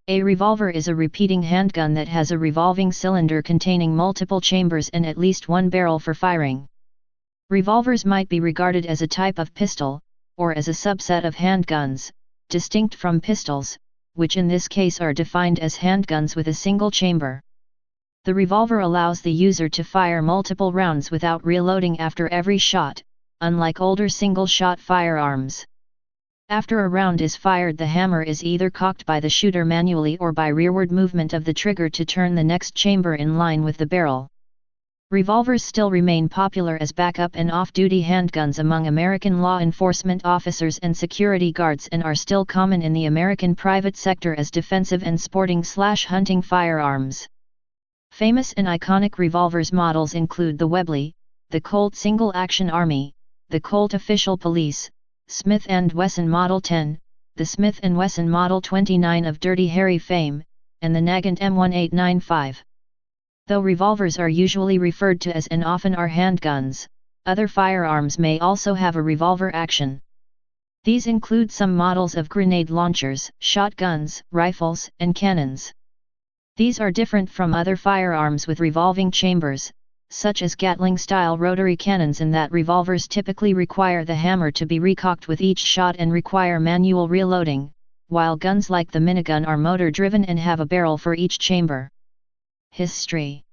A revolver is a repeating handgun that has a revolving cylinder containing multiple chambers and at least one barrel for firing. Revolvers might be regarded as a type of pistol, or as a subset of handguns, distinct from pistols, which in this case are defined as handguns with a single chamber. The revolver allows the user to fire multiple rounds without reloading after every shot, unlike older single-shot firearms. After a round is fired, the hammer is either cocked by the shooter manually or by rearward movement of the trigger to turn the next chamber in line with the barrel. Revolvers still remain popular as backup and off-duty handguns among American law enforcement officers and security guards, and are still common in the American private sector as defensive and sporting/hunting firearms. Famous and iconic revolvers models include the Webley, the Colt Single Action Army, the Colt Official Police, Smith & Wesson Model 10, the Smith & Wesson Model 29 of Dirty Harry fame, and the Nagant M1895. Though revolvers are usually referred to as and often are handguns, other firearms may also have a revolver action. These include some models of grenade launchers, shotguns, rifles, and cannons. These are different from other firearms with revolving chambers, such as Gatling-style rotary cannons, in that revolvers typically require the hammer to be recocked with each shot and require manual reloading, while guns like the minigun are motor-driven and have a barrel for each chamber. History.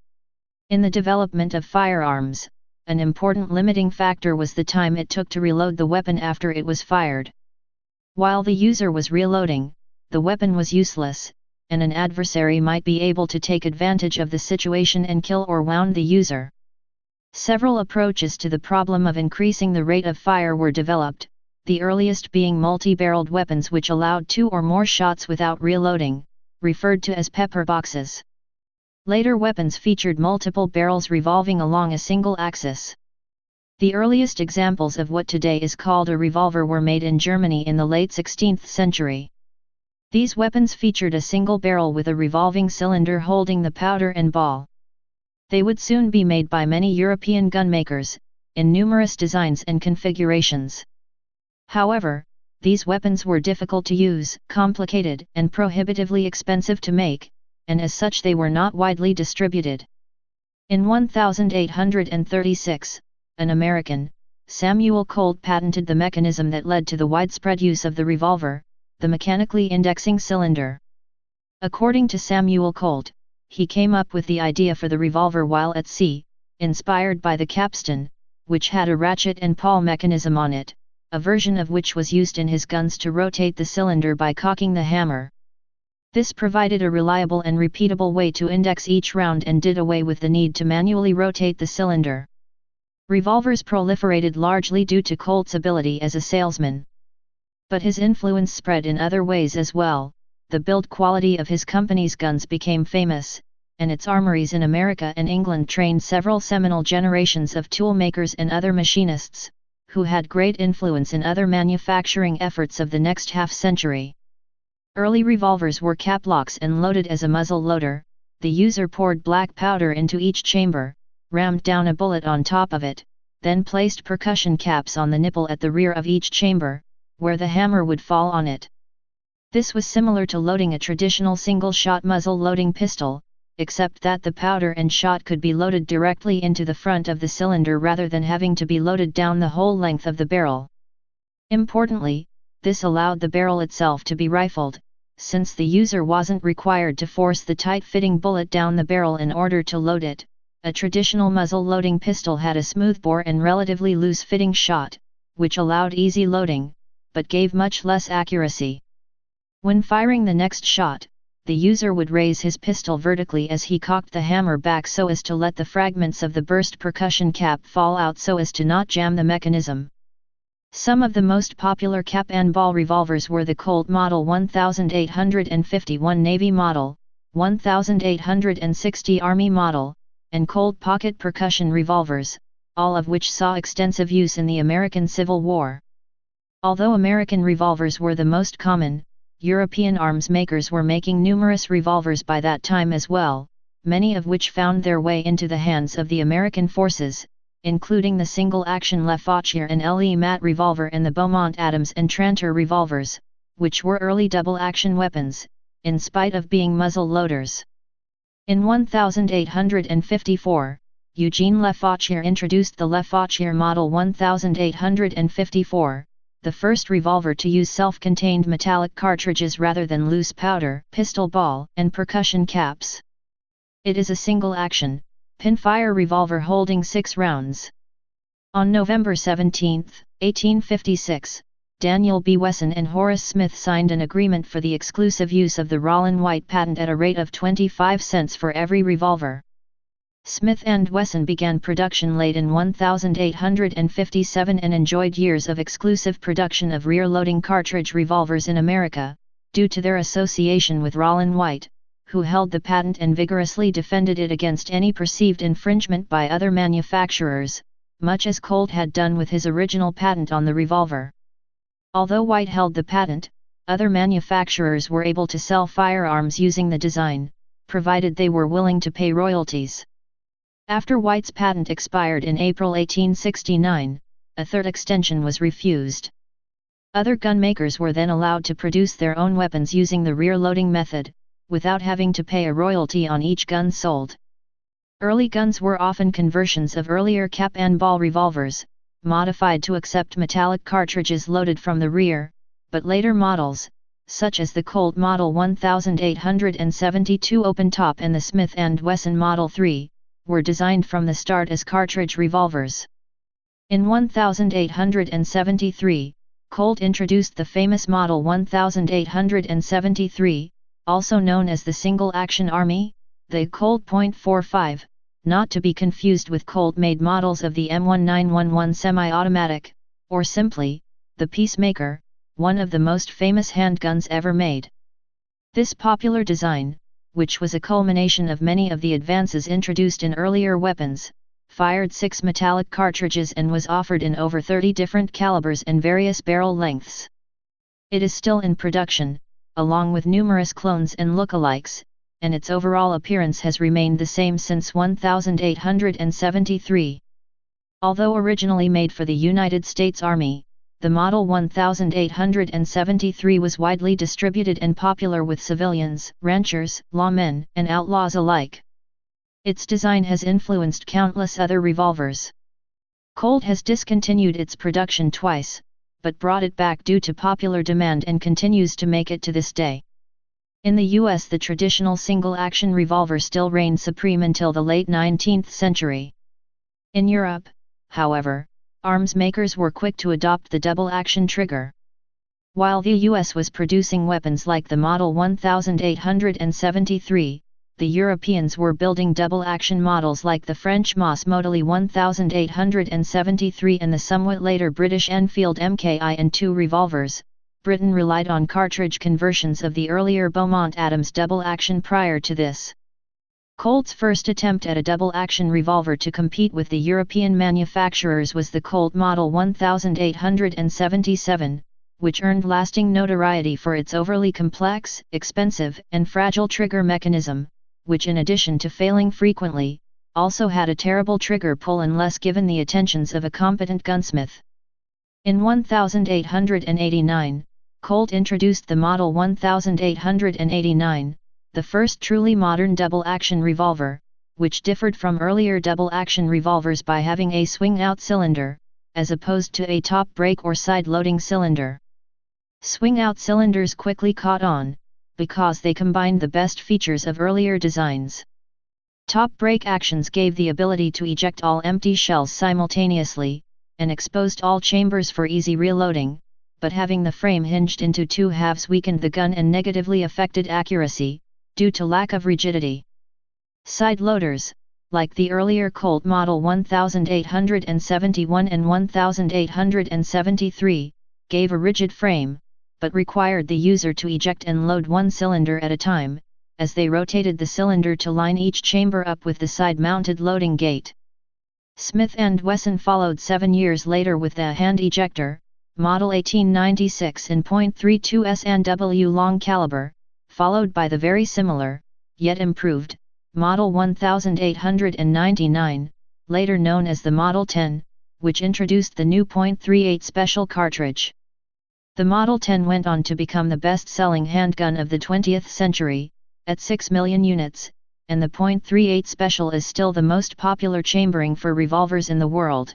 In the development of firearms, an important limiting factor was the time it took to reload the weapon after it was fired. While the user was reloading, the weapon was useless, and an adversary might be able to take advantage of the situation and kill or wound the user. Several approaches to the problem of increasing the rate of fire were developed, the earliest being multi-barreled weapons which allowed 2 or more shots without reloading, referred to as pepper boxes. Later weapons featured multiple barrels revolving along a single axis. The earliest examples of what today is called a revolver were made in Germany in the late 16th century. These weapons featured a single barrel with a revolving cylinder holding the powder and ball. They would soon be made by many European gunmakers, in numerous designs and configurations. However, these weapons were difficult to use, complicated, and prohibitively expensive to make, and as such they were not widely distributed. In 1836, an American, Samuel Colt, patented the mechanism that led to the widespread use of the revolver, the mechanically indexing cylinder. According to Samuel Colt, he came up with the idea for the revolver while at sea, inspired by the capstan, which had a ratchet and pawl mechanism on it, a version of which was used in his guns to rotate the cylinder by cocking the hammer. This provided a reliable and repeatable way to index each round and did away with the need to manually rotate the cylinder. Revolvers proliferated largely due to Colt's ability as a salesman. But his influence spread in other ways as well. The build quality of his company's guns became famous, and its armories in America and England trained several seminal generations of toolmakers and other machinists, who had great influence in other manufacturing efforts of the next half-century. Early revolvers were caplocks and loaded as a muzzle loader. The user poured black powder into each chamber, rammed down a bullet on top of it, then placed percussion caps on the nipple at the rear of each chamber, where the hammer would fall on it. This was similar to loading a traditional single-shot muzzle-loading pistol, except that the powder and shot could be loaded directly into the front of the cylinder rather than having to be loaded down the whole length of the barrel. Importantly, this allowed the barrel itself to be rifled, since the user wasn't required to force the tight-fitting bullet down the barrel in order to load it. A traditional muzzle-loading pistol had a smoothbore and relatively loose-fitting shot, which allowed easy loading, but gave much less accuracy. When firing the next shot, the user would raise his pistol vertically as he cocked the hammer back so as to let the fragments of the burst percussion cap fall out so as to not jam the mechanism. Some of the most popular cap and ball revolvers were the Colt Model 1851 Navy Model, 1860 Army Model, and Colt Pocket percussion revolvers, all of which saw extensive use in the American Civil War. Although American revolvers were the most common, European arms makers were making numerous revolvers by that time as well, many of which found their way into the hands of the American forces, including the single-action Le Fauchier and Le Mat revolver and the Beaumont Adams and Tranter revolvers, which were early double-action weapons, in spite of being muzzle loaders. In 1854, Eugene Lefaucheur introduced the Lefaucheur Model 1854, the first revolver to use self-contained metallic cartridges rather than loose powder, pistol ball, and percussion caps. It is a single-action, pinfire revolver holding 6 rounds. On November 17, 1856, Daniel B. Wesson and Horace Smith signed an agreement for the exclusive use of the Rollin White patent at a rate of 25 cents for every revolver. Smith and Wesson began production late in 1857 and enjoyed years of exclusive production of rear-loading cartridge revolvers in America, due to their association with Rollin White, who held the patent and vigorously defended it against any perceived infringement by other manufacturers, much as Colt had done with his original patent on the revolver. Although White held the patent, other manufacturers were able to sell firearms using the design, provided they were willing to pay royalties. After White's patent expired in April 1869, a third extension was refused. Other gun makers were then allowed to produce their own weapons using the rear-loading method, without having to pay a royalty on each gun sold. Early guns were often conversions of earlier cap-and-ball revolvers, modified to accept metallic cartridges loaded from the rear, but later models, such as the Colt Model 1872 open-top and the Smith & Wesson Model 3, were designed from the start as cartridge revolvers. In 1873, Colt introduced the famous Model 1873, also known as the single-action Army, the Colt .45, not to be confused with Colt-made models of the M1911 semi-automatic, or simply, the Peacemaker, one of the most famous handguns ever made. This popular design, which was a culmination of many of the advances introduced in earlier weapons, fired 6 metallic cartridges and was offered in over 30 different calibers and various barrel lengths. It is still in production, along with numerous clones and lookalikes, and its overall appearance has remained the same since 1873. Although originally made for the United States Army, the Model 1873 was widely distributed and popular with civilians, ranchers, lawmen, and outlaws alike. Its design has influenced countless other revolvers. Colt has discontinued its production twice, but brought it back due to popular demand and continues to make it to this day. In the US, the traditional single-action revolver still reigned supreme until the late 19th century. In Europe, however, arms makers were quick to adopt the double-action trigger. While the US was producing weapons like the Model 1873, the Europeans were building double-action models like the French Moss Model 1873 and the somewhat later British Enfield MKI and II revolvers. Britain relied on cartridge conversions of the earlier Beaumont Adams double-action prior to this. Colt's first attempt at a double-action revolver to compete with the European manufacturers was the Colt Model 1877, which earned lasting notoriety for its overly complex, expensive, and fragile trigger mechanism, which in addition to failing frequently, also had a terrible trigger pull unless given the attentions of a competent gunsmith. In 1889, Colt introduced the Model 1889, the first truly modern double-action revolver, which differed from earlier double-action revolvers by having a swing-out cylinder, as opposed to a top break or side-loading cylinder. Swing-out cylinders quickly caught on, because they combined the best features of earlier designs. Top break actions gave the ability to eject all empty shells simultaneously, and exposed all chambers for easy reloading, but having the frame hinged into 2 halves weakened the gun and negatively affected accuracy, due to lack of rigidity. Side loaders, like the earlier Colt Model 1871 and 1873, gave a rigid frame, but required the user to eject and load one cylinder at a time, as they rotated the cylinder to line each chamber up with the side-mounted loading gate. Smith & Wesson followed 7 years later with the hand ejector, Model 1896 in .32 S&W long caliber, followed by the very similar, yet improved, Model 1899, later known as the Model 10, which introduced the new .38 special cartridge. The Model 10 went on to become the best-selling handgun of the 20th century, at 6 million units, and the .38 Special is still the most popular chambering for revolvers in the world.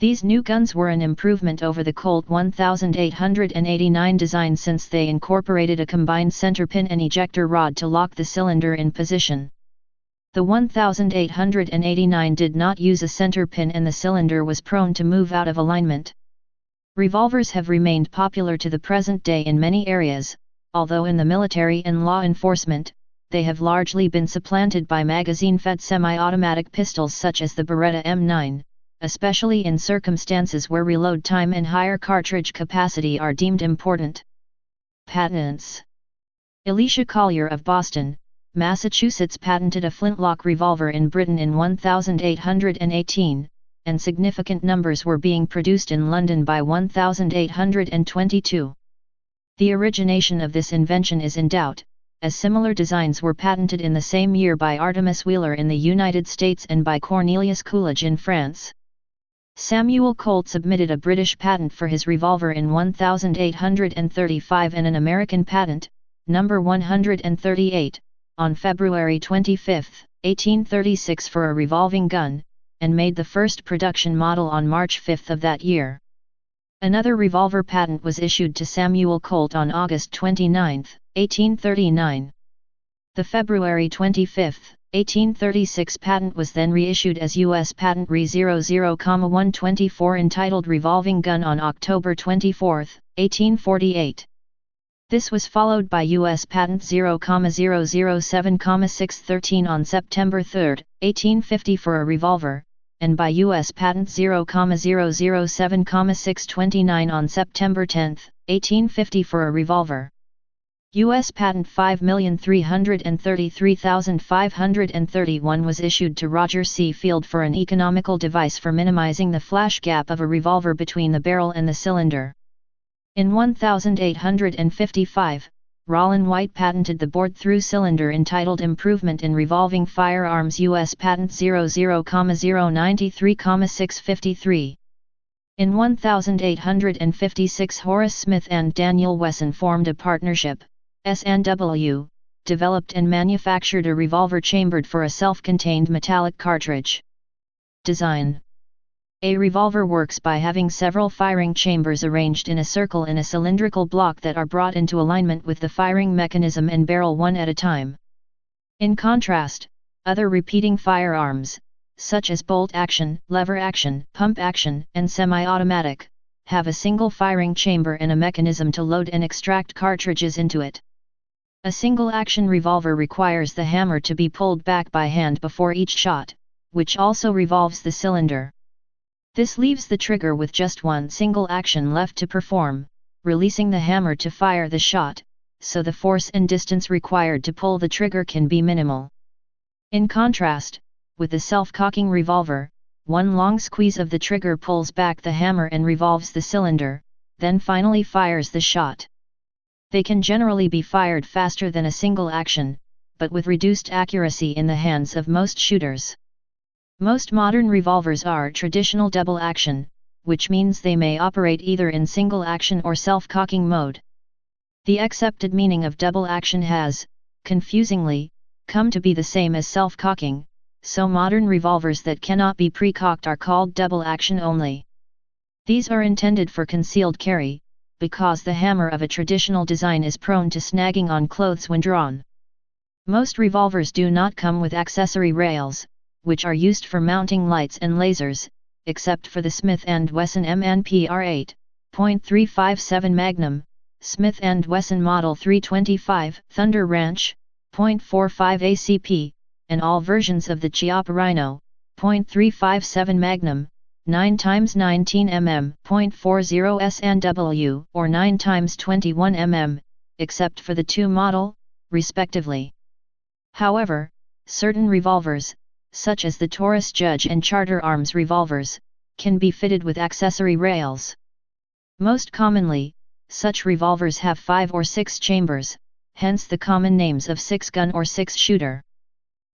These new guns were an improvement over the Colt 1889 design since they incorporated a combined center pin and ejector rod to lock the cylinder in position. The 1889 did not use a center pin and the cylinder was prone to move out of alignment. Revolvers have remained popular to the present day in many areas, although in the military and law enforcement, they have largely been supplanted by magazine-fed semi-automatic pistols such as the Beretta M9, especially in circumstances where reload time and higher cartridge capacity are deemed important. Patents. Elisha Collier of Boston, Massachusetts patented a flintlock revolver in Britain in 1818, and significant numbers were being produced in London by 1822. The origination of this invention is in doubt, as similar designs were patented in the same year by Artemus Wheeler in the United States and by Cornelius Coolidge in France. Samuel Colt submitted a British patent for his revolver in 1835 and an American patent, number 138, on February 25, 1836 for a revolving gun, and made the first production model on March 5 of that year. Another revolver patent was issued to Samuel Colt on August 29, 1839. The February 25, 1836 patent was then reissued as U.S. Patent Re 00,124 entitled Revolving Gun on October 24, 1848. This was followed by U.S. Patent 0,007,613 on September 3, 1850 for a revolver, and by U.S. Patent 0,007,629 on September 10, 1850 for a revolver. U.S. Patent 5,333,531 was issued to Roger C. Field for an economical device for minimizing the flash gap of a revolver between the barrel and the cylinder. In 1855, Rollin White patented the bored-through cylinder entitled Improvement in Revolving Firearms U.S. Patent 00,093,653. In 1856 Horace Smith and Daniel Wesson formed a partnership, S&W, developed and manufactured a revolver chambered for a self-contained metallic cartridge. Design. A revolver works by having several firing chambers arranged in a circle in a cylindrical block that are brought into alignment with the firing mechanism and barrel one at a time. In contrast, other repeating firearms, such as bolt action, lever action, pump action, and semi-automatic, have a single firing chamber and a mechanism to load and extract cartridges into it. A single-action revolver requires the hammer to be pulled back by hand before each shot, which also revolves the cylinder. This leaves the trigger with just one single action left to perform, releasing the hammer to fire the shot, so the force and distance required to pull the trigger can be minimal. In contrast, with the self-cocking revolver, one long squeeze of the trigger pulls back the hammer and revolves the cylinder, then finally fires the shot. They can generally be fired faster than a single action, but with reduced accuracy in the hands of most shooters. Most modern revolvers are traditional double action, which means they may operate either in single action or self-cocking mode. The accepted meaning of double action has, confusingly, come to be the same as self-cocking, so modern revolvers that cannot be pre-cocked are called double action only. These are intended for concealed carry, because the hammer of a traditional design is prone to snagging on clothes when drawn. Most revolvers do not come with accessory rails, which are used for mounting lights and lasers, except for the Smith & Wesson MNPR 8.357 Magnum, Smith & Wesson Model 325 Thunder Ranch, .45 ACP, and all versions of the Chiappa Rhino, .357 Magnum, 9x19 mm, .40 SNW, or 9x21 mm, except for the 2 model, respectively. However, certain revolvers, such as the Taurus Judge and Charter Arms revolvers, can be fitted with accessory rails. Most commonly, such revolvers have 5 or 6 chambers, hence the common names of 6-gun or 6-shooter.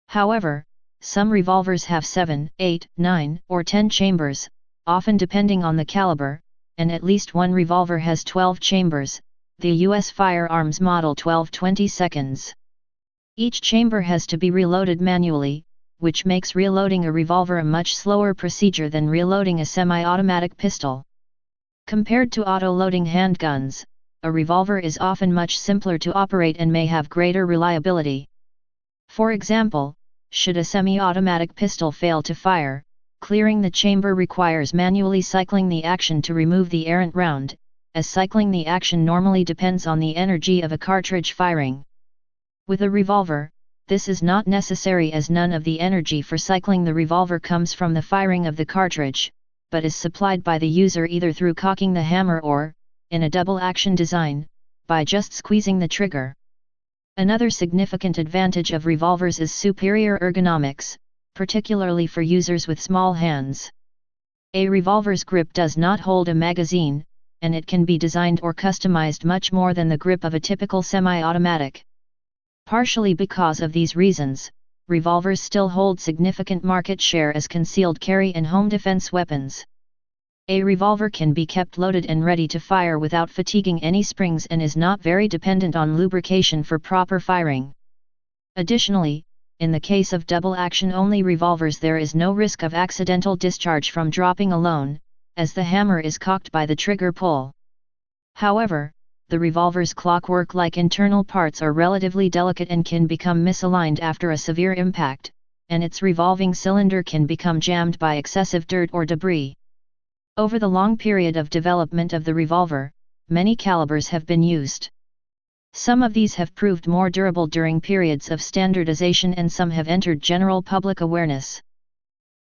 However, some revolvers have 7, 8, 9, or 10 chambers, often depending on the caliber, and at least one revolver has 12 chambers, the U.S. firearms model 12-22. Each chamber has to be reloaded manually, which makes reloading a revolver a much slower procedure than reloading a semi-automatic pistol. Compared to auto-loading handguns, a revolver is often much simpler to operate and may have greater reliability. For example, should a semi-automatic pistol fail to fire, clearing the chamber requires manually cycling the action to remove the errant round, as cycling the action normally depends on the energy of a cartridge firing. With a revolver, this is not necessary as none of the energy for cycling the revolver comes from the firing of the cartridge, but is supplied by the user either through cocking the hammer or, in a double-action design, by just squeezing the trigger. Another significant advantage of revolvers is superior ergonomics, particularly for users with small hands. A revolver's grip does not hold a magazine, and it can be designed or customized much more than the grip of a typical semi-automatic. Partially because of these reasons, revolvers still hold significant market share as concealed carry and home defense weapons. A revolver can be kept loaded and ready to fire without fatiguing any springs and is not very dependent on lubrication for proper firing. Additionally, in the case of double-action only revolvers there is no risk of accidental discharge from dropping alone, as the hammer is cocked by the trigger pull. However, the revolver's clockwork-like internal parts are relatively delicate and can become misaligned after a severe impact, and its revolving cylinder can become jammed by excessive dirt or debris. Over the long period of development of the revolver, many calibers have been used. Some of these have proved more durable during periods of standardization and some have entered general public awareness.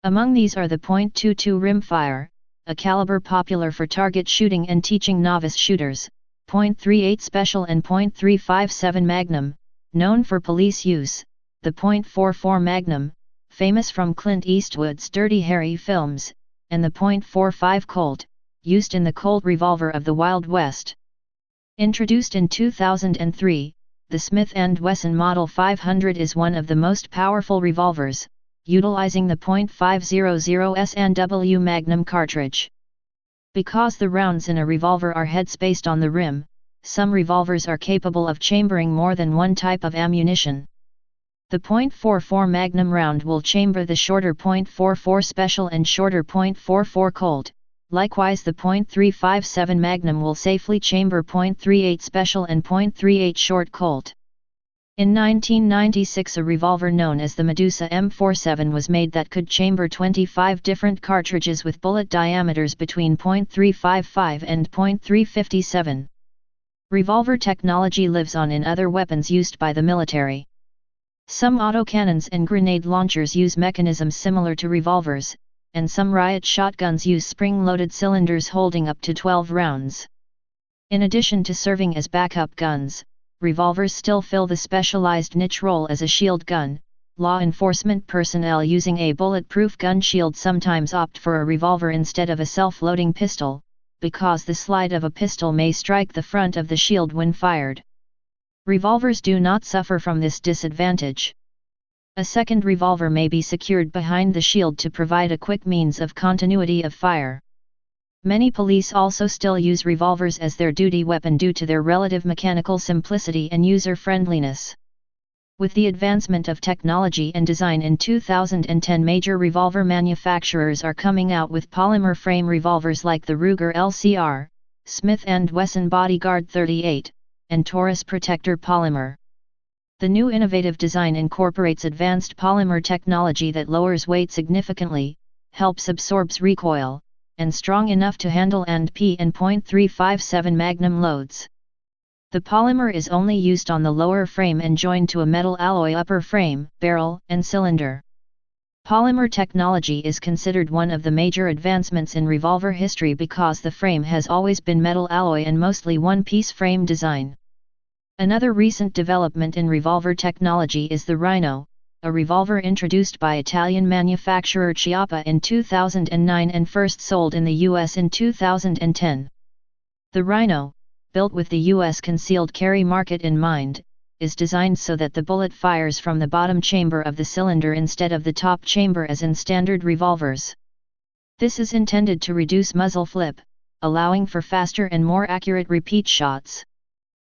Among these are the .22 rimfire, a caliber popular for target shooting and teaching novice shooters, .38 Special and .357 Magnum, known for police use, the .44 Magnum, famous from Clint Eastwood's Dirty Harry films, and the .45 Colt, used in the Colt revolver of the Wild West. Introduced in 2003, the Smith & Wesson Model 500 is one of the most powerful revolvers, utilizing the .500 S&W Magnum cartridge. Because the rounds in a revolver are head-spaced on the rim, some revolvers are capable of chambering more than one type of ammunition. The .44 Magnum round will chamber the shorter .44 Special and shorter .44 Colt, likewise the .357 Magnum will safely chamber .38 Special and .38 Short Colt. In 1996 a revolver known as the Medusa M47 was made that could chamber 25 different cartridges with bullet diameters between .355 and .357. Revolver technology lives on in other weapons used by the military. Some autocannons and grenade launchers use mechanisms similar to revolvers, and some riot shotguns use spring-loaded cylinders holding up to 12 rounds. In addition to serving as backup guns, revolvers still fill the specialized niche role as a shield gun. Law enforcement personnel using a bulletproof gun shield sometimes opt for a revolver instead of a self-loading pistol, because the slide of a pistol may strike the front of the shield when fired. Revolvers do not suffer from this disadvantage. A second revolver may be secured behind the shield to provide a quick means of continuity of fire. Many police also still use revolvers as their duty weapon due to their relative mechanical simplicity and user-friendliness. With the advancement of technology and design in 2010, major revolver manufacturers are coming out with polymer frame revolvers like the Ruger LCR, Smith & Wesson Bodyguard 38, and Taurus Protector Polymer. The new innovative design incorporates advanced polymer technology that lowers weight significantly, helps absorbs recoil, and strong enough to handle .P and .357 Magnum loads. The polymer is only used on the lower frame and joined to a metal alloy upper frame, barrel, and cylinder. Polymer technology is considered one of the major advancements in revolver history because the frame has always been metal alloy and mostly one-piece frame design. Another recent development in revolver technology is the Rhino, a revolver introduced by Italian manufacturer Chiappa in 2009 and first sold in the US in 2010. The Rhino, built with the US concealed carry market in mind, is designed so that the bullet fires from the bottom chamber of the cylinder instead of the top chamber as in standard revolvers. This is intended to reduce muzzle flip, allowing for faster and more accurate repeat shots.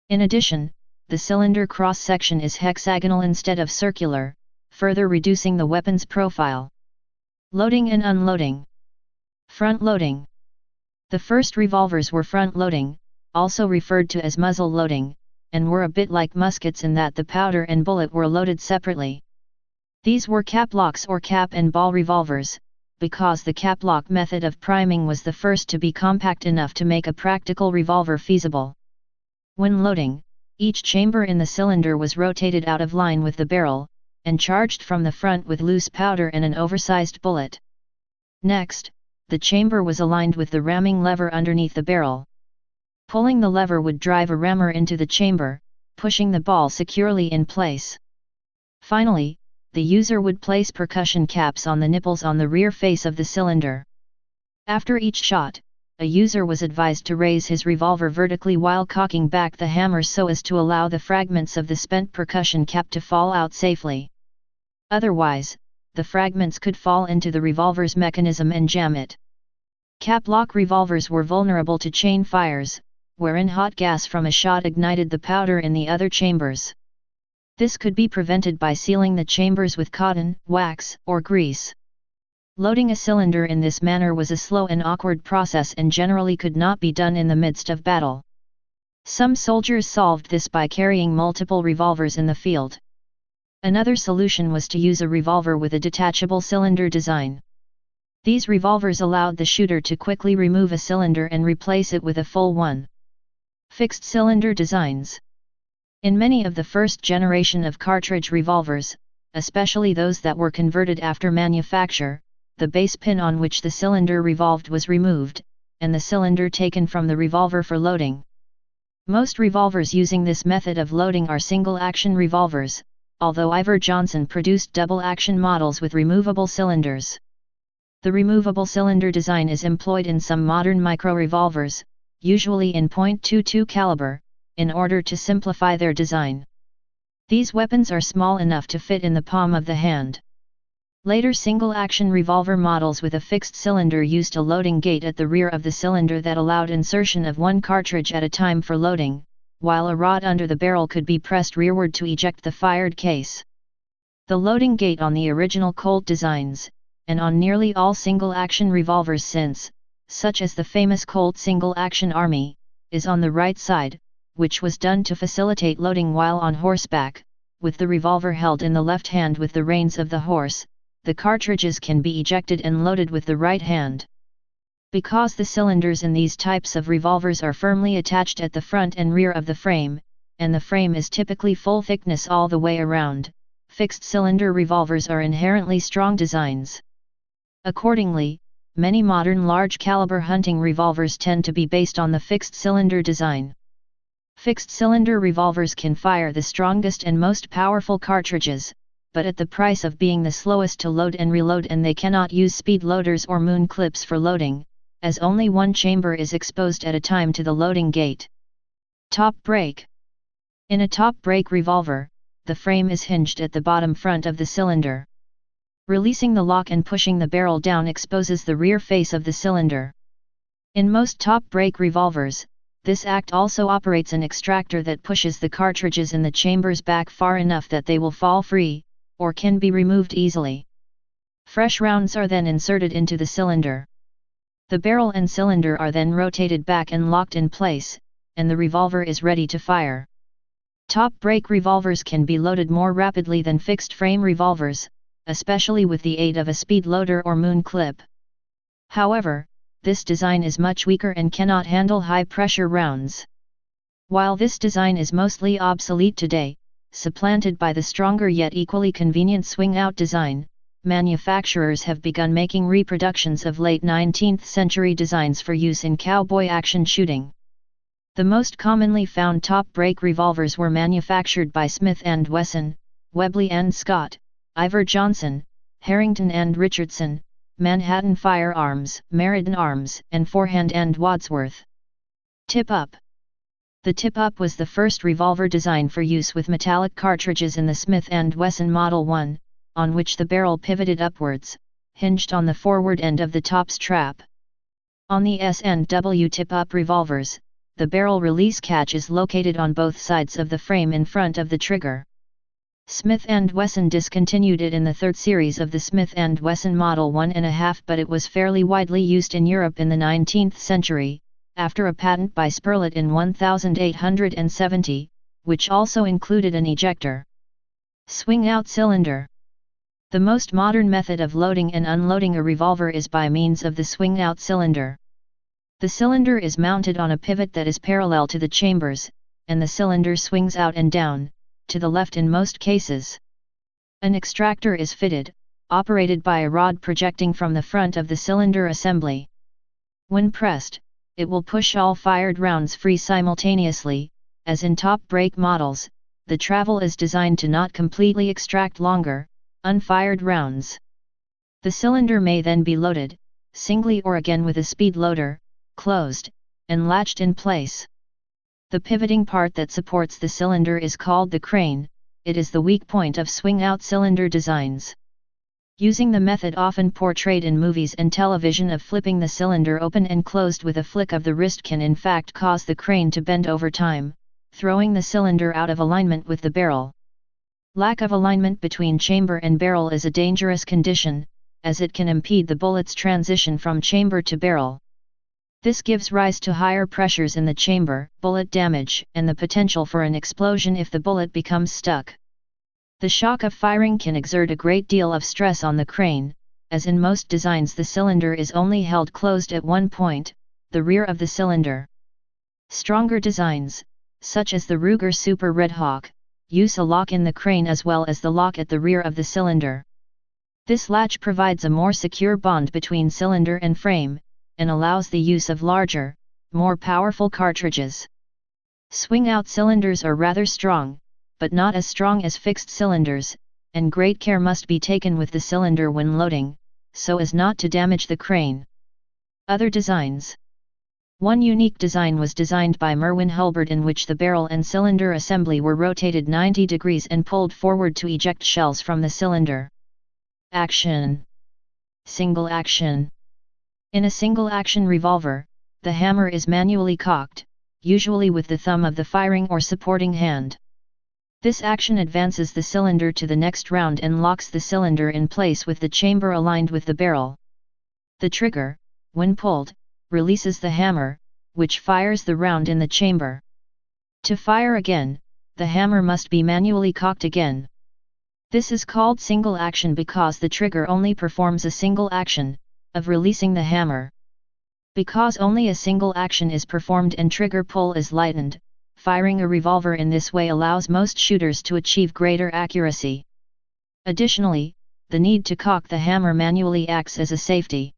In addition, the cylinder cross-section is hexagonal instead of circular, further reducing the weapon's profile. Loading and unloading. Front loading. The first revolvers were front loading, also referred to as muzzle loading, and were a bit like muskets in that the powder and bullet were loaded separately. These were caplocks or cap and ball revolvers, because the caplock method of priming was the first to be compact enough to make a practical revolver feasible. When loading, each chamber in the cylinder was rotated out of line with the barrel, and charged from the front with loose powder and an oversized bullet. Next, the chamber was aligned with the ramming lever underneath the barrel. Pulling the lever would drive a rammer into the chamber, pushing the ball securely in place. Finally, the user would place percussion caps on the nipples on the rear face of the cylinder. After each shot, a user was advised to raise his revolver vertically while cocking back the hammer so as to allow the fragments of the spent percussion cap to fall out safely. Otherwise, the fragments could fall into the revolver's mechanism and jam it. Caplock revolvers were vulnerable to chain fires, wherein hot gas from a shot ignited the powder in the other chambers. This could be prevented by sealing the chambers with cotton, wax, or grease. Loading a cylinder in this manner was a slow and awkward process and generally could not be done in the midst of battle. Some soldiers solved this by carrying multiple revolvers in the field. Another solution was to use a revolver with a detachable cylinder design. These revolvers allowed the shooter to quickly remove a cylinder and replace it with a full one. Fixed cylinder designs. In many of the first generation of cartridge revolvers, especially those that were converted after manufacture, the base pin on which the cylinder revolved was removed, and the cylinder taken from the revolver for loading. Most revolvers using this method of loading are single-action revolvers, although Iver Johnson produced double-action models with removable cylinders. The removable cylinder design is employed in some modern micro-revolvers, usually in .22 caliber, in order to simplify their design. These weapons are small enough to fit in the palm of the hand. Later single-action revolver models with a fixed cylinder used a loading gate at the rear of the cylinder that allowed insertion of one cartridge at a time for loading, while a rod under the barrel could be pressed rearward to eject the fired case. The loading gate on the original Colt designs, and on nearly all single-action revolvers since, such as the famous Colt single-action Army, is on the right side, which was done to facilitate loading while on horseback. With the revolver held in the left hand with the reins of the horse, the cartridges can be ejected and loaded with the right hand. Because the cylinders in these types of revolvers are firmly attached at the front and rear of the frame, and the frame is typically full thickness all the way around, fixed cylinder revolvers are inherently strong designs. Accordingly, many modern large-caliber hunting revolvers tend to be based on the fixed cylinder design. Fixed cylinder revolvers can fire the strongest and most powerful cartridges, but at the price of being the slowest to load and reload, and they cannot use speed loaders or moon clips for loading, as only one chamber is exposed at a time to the loading gate. Top brake. In a top brake revolver, the frame is hinged at the bottom front of the cylinder. Releasing the lock and pushing the barrel down exposes the rear face of the cylinder. In most top brake revolvers, this act also operates an extractor that pushes the cartridges in the chambers back far enough that they will fall free, or can be removed easily. Fresh rounds are then inserted into the cylinder. The barrel and cylinder are then rotated back and locked in place, and the revolver is ready to fire. Top brake revolvers can be loaded more rapidly than fixed frame revolvers, especially with the aid of a speed loader or moon clip. However, this design is much weaker and cannot handle high-pressure rounds. While this design is mostly obsolete today, supplanted by the stronger yet equally convenient swing-out design, manufacturers have begun making reproductions of late 19th century designs for use in cowboy action shooting. The most commonly found top brake revolvers were manufactured by Smith & Wesson, Webley & Scott, Iver Johnson, Harrington & Richardson, Manhattan Firearms, Meriden Arms, and Forehand & Wadsworth. Tip-up. The tip-up was the first revolver design for use with metallic cartridges in the Smith & Wesson Model 1, on which the barrel pivoted upwards, hinged on the forward end of the top strap. On the S&W tip-up revolvers, the barrel release catch is located on both sides of the frame in front of the trigger. Smith & Wesson discontinued it in the third series of the Smith & Wesson Model 1.5, but it was fairly widely used in Europe in the 19th century, after a patent by Spurlet in 1870, which also included an ejector. Swing-out cylinder. The most modern method of loading and unloading a revolver is by means of the swing-out cylinder. The cylinder is mounted on a pivot that is parallel to the chambers, and the cylinder swings out and down, to the left in most cases. An extractor is fitted, operated by a rod projecting from the front of the cylinder assembly. When pressed, it will push all fired rounds free simultaneously. As in top brake models, the travel is designed to not completely extract longer, unfired rounds. The cylinder may then be loaded, singly or again with a speed loader, closed, and latched in place. The pivoting part that supports the cylinder is called the crane. It is the weak point of swing-out cylinder designs. Using the method often portrayed in movies and television of flipping the cylinder open and closed with a flick of the wrist can in fact cause the crane to bend over time, throwing the cylinder out of alignment with the barrel. Lack of alignment between chamber and barrel is a dangerous condition, as it can impede the bullet's transition from chamber to barrel. This gives rise to higher pressures in the chamber, bullet damage, and the potential for an explosion if the bullet becomes stuck. The shock of firing can exert a great deal of stress on the crane, as in most designs the cylinder is only held closed at one point, the rear of the cylinder. Stronger designs, such as the Ruger Super Red Hawk, use a lock in the crane as well as the lock at the rear of the cylinder. This latch provides a more secure bond between cylinder and frame, and allows the use of larger, more powerful cartridges. Swing-out cylinders are rather strong, but not as strong as fixed cylinders, and great care must be taken with the cylinder when loading, so as not to damage the crane. Other designs. One unique design was designed by Merwin Hulbert in which the barrel and cylinder assembly were rotated 90 degrees and pulled forward to eject shells from the cylinder. Action. Single action. In a single-action revolver, the hammer is manually cocked, usually with the thumb of the firing or supporting hand. This action advances the cylinder to the next round and locks the cylinder in place with the chamber aligned with the barrel. The trigger, when pulled, releases the hammer, which fires the round in the chamber. To fire again, the hammer must be manually cocked again. This is called single action because the trigger only performs a single action, of releasing the hammer. Because only a single action is performed and trigger pull is lightened, firing a revolver in this way allows most shooters to achieve greater accuracy. Additionally, the need to cock the hammer manually acts as a safety.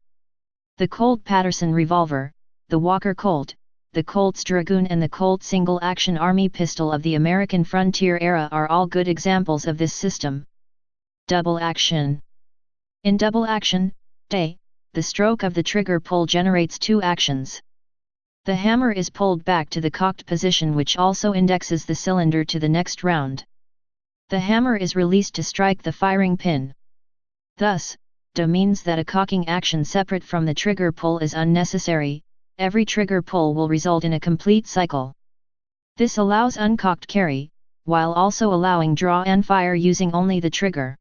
The Colt Patterson revolver, the Walker Colt, the Colt's Dragoon and the Colt single-action army pistol of the American frontier era are all good examples of this system. Double action. In double action, the stroke of the trigger pull generates two actions. The hammer is pulled back to the cocked position which also indexes the cylinder to the next round. The hammer is released to strike the firing pin. Thus, means that a cocking action separate from the trigger pull is unnecessary. Every trigger pull will result in a complete cycle. This allows uncocked carry, while also allowing draw and fire using only the trigger.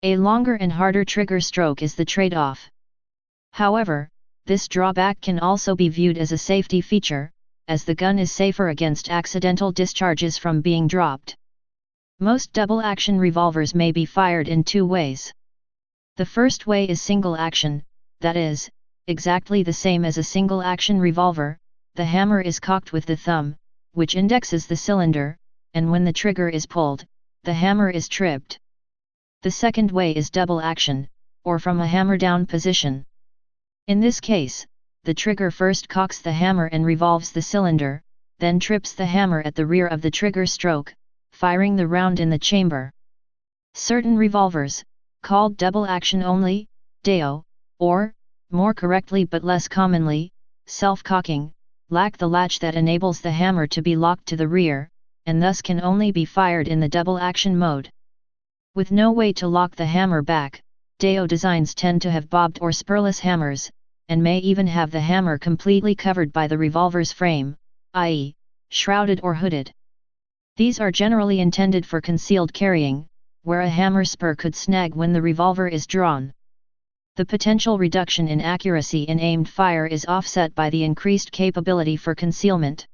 A longer and harder trigger stroke is the trade-off. However, this drawback can also be viewed as a safety feature, as the gun is safer against accidental discharges from being dropped. Most double-action revolvers may be fired in two ways. The first way is single action, that is, exactly the same as a single-action revolver. The hammer is cocked with the thumb, which indexes the cylinder, and when the trigger is pulled, the hammer is tripped. The second way is double action, or from a hammer-down position. In this case, the trigger first cocks the hammer and revolves the cylinder, then trips the hammer at the rear of the trigger stroke, firing the round in the chamber. Certain revolvers, called double action only, DAO, or, more correctly but less commonly, self-cocking, lack the latch that enables the hammer to be locked to the rear, and thus can only be fired in the double action mode. With no way to lock the hammer back, DAO designs tend to have bobbed or spurless hammers, and may even have the hammer completely covered by the revolver's frame, i.e., shrouded or hooded. These are generally intended for concealed carrying, where a hammer spur could snag when the revolver is drawn. The potential reduction in accuracy in aimed fire is offset by the increased capability for concealment.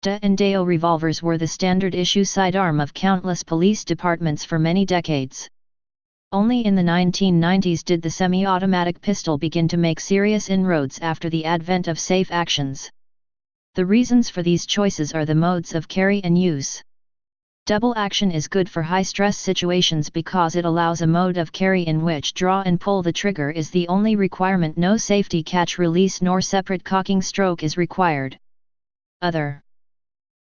De and Deo revolvers were the standard issue sidearm of countless police departments for many decades. Only in the 1990s did the semi-automatic pistol begin to make serious inroads after the advent of safe actions. The reasons for these choices are the modes of carry and use. Double action is good for high-stress situations because it allows a mode of carry in which draw and pull the trigger is the only requirement. No safety catch release nor separate cocking stroke is required. Other.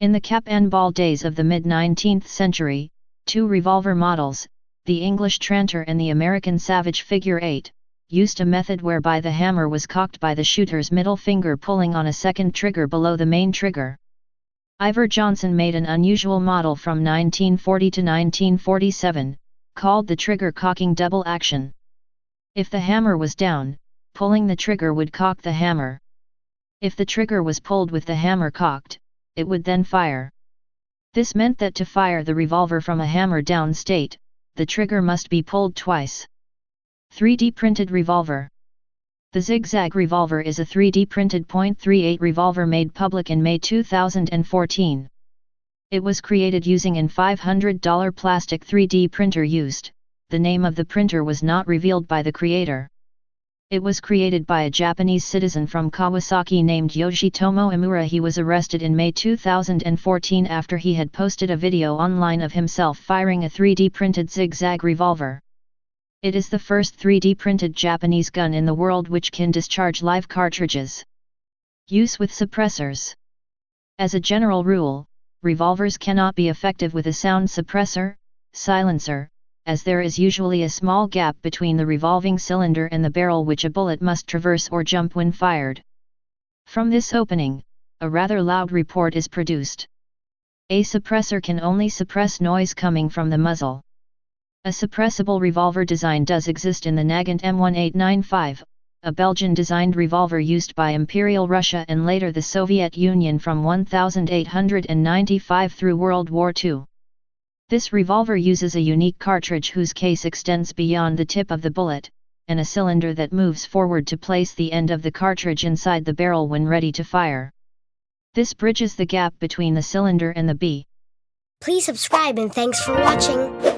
In the cap and ball days of the mid-19th century, two revolver models, the English Tranter and the American Savage Figure 8, used a method whereby the hammer was cocked by the shooter's middle finger pulling on a second trigger below the main trigger. Ivor Johnson made an unusual model from 1940 to 1947, called the trigger cocking double action. If the hammer was down, pulling the trigger would cock the hammer. If the trigger was pulled with the hammer cocked, it would then fire. This meant that to fire the revolver from a hammer down state, the trigger must be pulled twice. 3D printed revolver. The Zigzag revolver is a 3D printed .38 revolver made public in May 2014. It was created using an $500 plastic 3D printer used. The name of the printer was not revealed by the creator. It was created by a Japanese citizen from Kawasaki named Yoshitomo Imura. He was arrested in May 2014 after he had posted a video online of himself firing a 3D printed Zigzag revolver. It is the first 3D printed Japanese gun in the world which can discharge live cartridges. Use with suppressors. As a general rule, revolvers cannot be effective with a sound suppressor, silencer, as there is usually a small gap between the revolving cylinder and the barrel which a bullet must traverse or jump when fired. From this opening, a rather loud report is produced. A suppressor can only suppress noise coming from the muzzle. A suppressible revolver design does exist in the Nagant M1895, a Belgian-designed revolver used by Imperial Russia and later the Soviet Union from 1895 through World War II. This revolver uses a unique cartridge whose case extends beyond the tip of the bullet, and a cylinder that moves forward to place the end of the cartridge inside the barrel when ready to fire. This bridges the gap between the cylinder and the B. Please subscribe and thanks for watching.